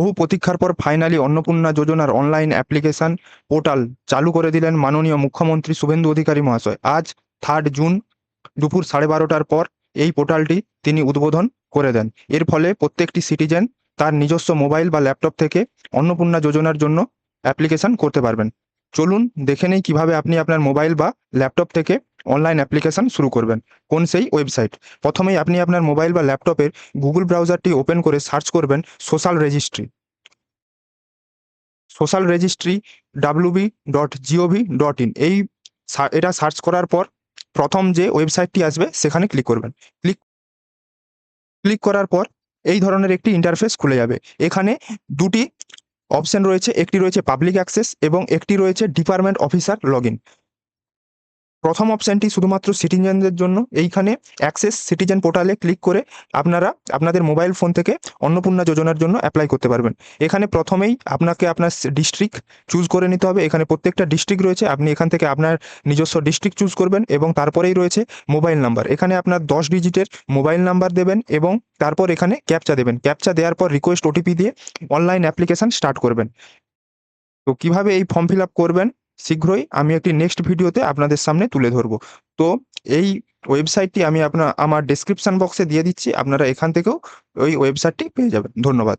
বহু প্রতীক্ষার পর ফাইনালি অন্নপূর্ণা যোজনার অনলাইন অ্যাপ্লিকেশন পোর্টাল চালু করে দিলেন মাননীয় মুখ্যমন্ত্রী শুভেন্দু অধিকারী মহাশয়। আজ 3 জুন দুপুর 12:30টার পর এই পোর্টালটি তিনি উদ্বোধন করে দেন। এর ফলে প্রত্যেকটি সিটিজেন তার নিজস্ব মোবাইল বা ল্যাপটপ থেকে অন্নপূর্ণা যোজনার জন্য অ্যাপ্লিকেশন করতে পারবেন। চলুন দেখে নেই কিভাবে আপনি আপনার মোবাইল বা ল্যাপটপ থেকে অনলাইন অ্যাপ্লিকেশন শুরু করবেন। কোন সেই ওয়েবসাইট? প্রথমেই আপনি আপনার মোবাইল বা ল্যাপটপের গুগল ব্রাউজারটি ওপেন করে সার্চ করবেন social registry. Social registry wb.gov.in এটা সার্চ করার পর প্রথম যে ওয়েবসাইটটি আসবে সেখানে ক্লিক করবেন। ক্লিক ক্লিক করার পর এই ধরনের একটি ইন্টারফেস খুলে যাবে। এখানে দুটি অপশন রয়েছে, একটি রয়েছে পাবলিক অ্যাক্সেস এবং একটি রয়েছে ডিপার্টমেন্ট অফিসার লগইন। প্রথম অপশনটি শুধুমাত্র সিটিজেনদের জন্য। এইখানে অ্যাক্সেস সিটিজেন পোর্টালে ক্লিক করে আপনারা আপনাদের মোবাইল ফোন থেকে অন্নপূর্ণা যোজনার জন্য অ্যাপ্লাই করতে পারবেন। এখানে প্রথমেই আপনাকে আপনার ডিস্ট্রিক্ট চুজ করে নিতে হবে। এখানে প্রত্যেকটা ডিস্ট্রিক্ট রয়েছে, আপনি এখান থেকে আপনার নিজস্ব ডিস্ট্রিক্ট চুজ করবেন এবং তারপরেই রয়েছে মোবাইল নাম্বার। এখানে আপনার 10 ডিজিটের মোবাইল নাম্বার দেবেন এবং তারপর এখানে ক্যাপচা দেবেন। ক্যাপচা দেওয়ার পর রিকোয়েস্ট ওটিপি দিয়ে অনলাইন অ্যাপ্লিকেশন স্টার্ট করবেন। তো কিভাবে এই ফর্ম ফিল আপ করবেন শীঘ্রই আমি একটি নেক্সট ভিডিওতে আপনাদের সামনে তুলে ধরবো। তো এই ওয়েবসাইটটি আমি আমার ডেসক্রিপশন বক্সে দিয়ে দিচ্ছি, আপনারা এখান থেকেও ওই ওয়েবসাইটটি পেয়ে যাবেন। ধন্যবাদ।